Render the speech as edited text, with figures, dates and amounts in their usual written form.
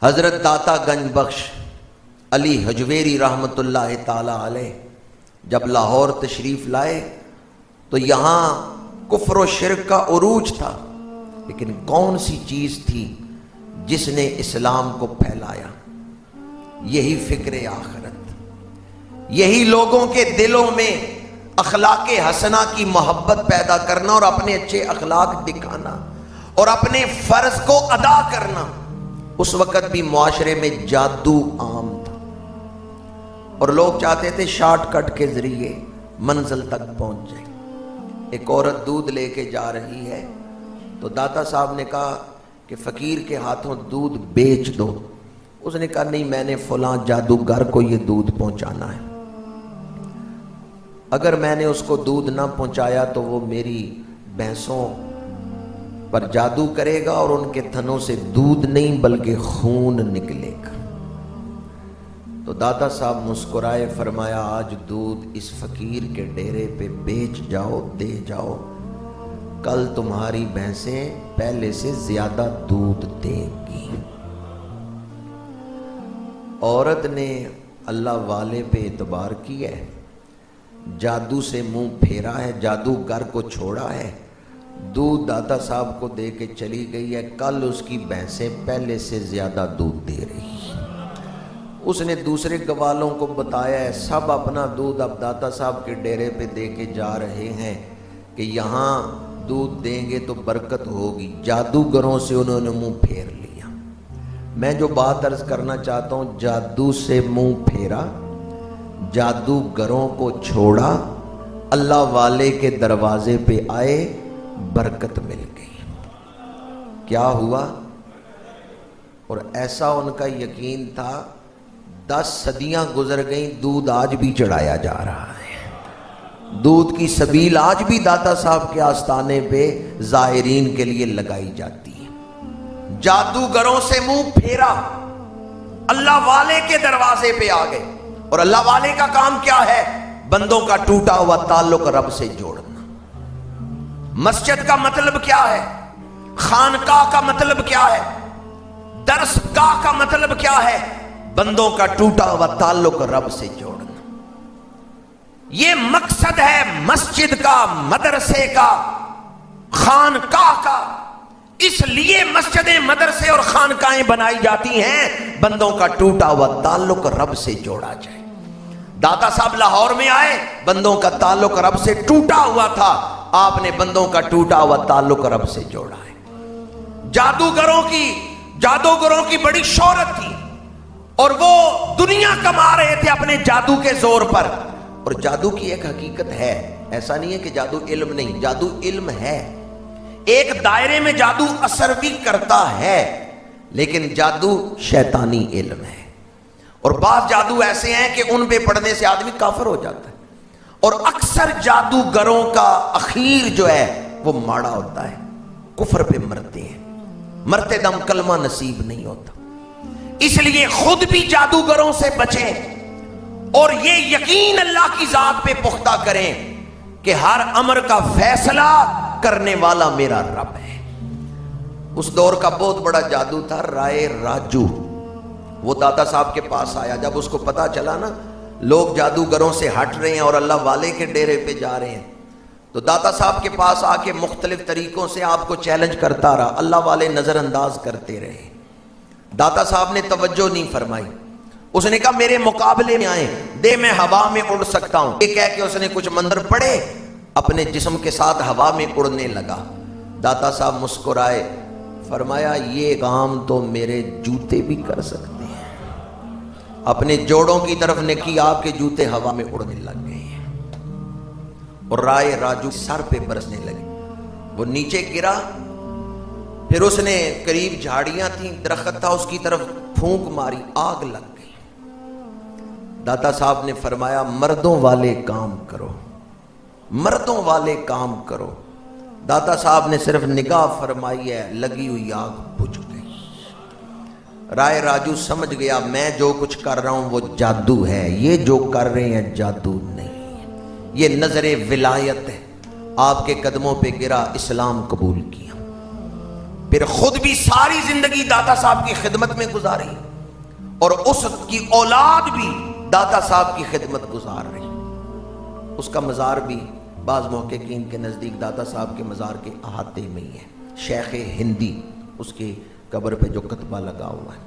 حضرت داتا گنج بخش علی حجویری رحمۃ اللہ تعالی علیہ جب لاہور تشریف لائے تو یہاں کفر و شرک کا عروج تھا، لیکن کون سی چیز تھی جس نے اسلام کو پھیلایا؟ یہی فکر آخرت، یہی لوگوں کے دلوں میں اخلاق حسنہ کی محبت پیدا کرنا اور اپنے اچھے اخلاق دکھانا اور اپنے فرض کو ادا کرنا۔ اس وقت بھی معاشرے میں جادو عام تھا اور لوگ چاہتے تھے شارٹ کٹ کے ذریعے منزل تک پہنچ جائیں۔ ایک عورت دودھ لے کے جا رہی ہے تو داتا صاحب نے کہا کہ فقیر کے ہاتھوں دودھ بیچ دو۔ اس نے کہا نہیں، میں نے فلاں جادوگر کو یہ دودھ پہنچانا ہے، اگر میں نے اس کو دودھ نہ پہنچایا تو وہ میری بھینسوں پر جادو کرے گا اور ان کے تھنوں سے دودھ نہیں بلکہ خون نکلے گا۔ تو داتا صاحب مسکرائے، فرمایا آج دودھ اس فقیر کے ڈیرے پہ بیچ جاؤ، دے جاؤ، کل تمہاری بھینسیں پہلے سے زیادہ دودھ دیں گی۔ عورت نے اللہ والے پہ اعتبار کیا ہے، جادو سے منہ پھیرا ہے، جادوگر کو چھوڑا ہے، دودھ داتا صاحب کو دے کے چلی گئی ہے، کل اس کی بھینسیں پہلے سے زیادہ دودھ دے رہی ہیں۔ اس نے دوسرے گوالوں کو بتایا ہے، سب اپنا دودھ اب داتا صاحب کے ڈیرے پہ دے کے جا رہے ہیں کہ یہاں دودھ دیں گے تو برکت ہوگی۔ جادوگروں سے انہوں نے منہ پھیر لیا۔ میں جو بات عرض کرنا چاہتا ہوں، جادو سے منہ پھیرا، جادوگروں کو چھوڑا، اللہ والے کے دروازے پہ آئے، برکت مل گئی۔ کیا ہوا؟ اور ایسا ان کا یقین تھا، 10 صدیاں گزر گئیں، دودھ آج بھی چڑھایا جا رہا ہے، دودھ کی سبیل آج بھی داتا صاحب کے آستانے پہ زائرین کے لیے لگائی جاتی ہے۔ جادوگروں سے منہ پھیرا، اللہ والے کے دروازے پہ آ گئے، اور اللہ والے کا کام کیا ہے؟ بندوں کا ٹوٹا ہوا تعلق رب سے جوڑنا۔ مسجد کا مطلب کیا ہے؟ خانقاہ کا مطلب کیا ہے؟ درس گاہ کا مطلب کیا ہے؟ بندوں کا ٹوٹا ہوا تعلق رب سے جوڑنا۔ یہ مقصد ہے مسجد کا، مدرسے کا، خانقاہ کا۔ اس لیے مسجدیں، مدرسے اور خانقاہیں بنائی جاتی ہیں، بندوں کا ٹوٹا ہوا تعلق رب سے جوڑا جائے۔ داتا صاحب لاہور میں آئے، بندوں کا تعلق رب سے ٹوٹا ہوا تھا، آپ نے بندوں کا ٹوٹا ہوا تعلق رب سے جوڑا ہے۔ جادوگروں کی بڑی شہرت تھی اور وہ دنیا کما رہے تھے اپنے جادو کے زور پر۔ اور جادو کی ایک حقیقت ہے، ایسا نہیں ہے کہ جادو علم نہیں، جادو علم ہے، ایک دائرے میں جادو اثر بھی کرتا ہے، لیکن جادو شیطانی علم ہے۔ اور بعض جادو ایسے ہیں کہ ان پہ پڑھنے سے آدمی کافر ہو جاتا ہے، اور اکثر جادوگروں کا اخیر جو ہے وہ ماڑا ہوتا ہے، کفر پہ مرتے ہیں، مرتے دم کلمہ نصیب نہیں ہوتا۔ اس لیے خود بھی جادوگروں سے بچیں اور یہ یقین اللہ کی ذات پہ پختہ کریں کہ ہر امر کا فیصلہ کرنے والا میرا رب ہے۔ اس دور کا بہت بڑا جادو تھا رائے راجو، وہ داتا صاحب کے پاس آیا۔ جب اس کو پتا چلا نا لوگ جادوگروں سے ہٹ رہے ہیں اور اللہ والے کے ڈیرے پہ جا رہے ہیں، تو داتا صاحب کے پاس آ کے مختلف طریقوں سے آپ کو چیلنج کرتا رہا، اللہ والے نظر انداز کرتے رہے۔ داتا صاحب نے توجہ نہیں فرمائی، اس نے کہا میرے مقابلے میں آئیں، دے میں ہوا میں اڑ سکتا ہوں۔ یہ کہہ کے اس نے کچھ منظر پڑے، اپنے جسم کے ساتھ ہوا میں اڑنے لگا۔ داتا صاحب مسکرائے، فرمایا یہ کام تو میرے جوتے بھی کر سکتے ہیں۔ اپنے جوڑوں کی طرف نے کی، آپ کے جوتے ہوا میں اڑنے لگ گئے ہیں، اور رائے راجو سر پہ برسنے لگے، وہ نیچے گرا۔ پھر اس نے قریب جھاڑیاں تھیں، درخت تھا، اس کی طرف پھونک ماری، آگ لگ گئی۔ داتا صاحب نے فرمایا مردوں والے کام کرو، مردوں والے کام کرو۔ داتا صاحب نے صرف نگاہ فرمائی ہے، لگی ہوئی آگ بجھ گئی۔ رائے راجو سمجھ گیا میں جو کچھ کر رہا ہوں وہ جادو ہے، یہ جو کر رہے ہیں جادو نہیں ہے، یہ نظر ولایت ہے۔ آپ کے قدموں پہ گرا، اسلام قبول کیا۔ پھر خود بھی ساری زندگی داتا صاحب کی خدمت میں گزاری اور اس کی اولاد بھی داتا صاحب کی خدمت گزار رہی. اس کا مزار بھی بعض محققین کے نزدیک داتا صاحب کے مزار کے احاطے میں ہی ہے. شیخ ہندی اس کی قبر پہ جو کتبہ لگا ہوا ہے.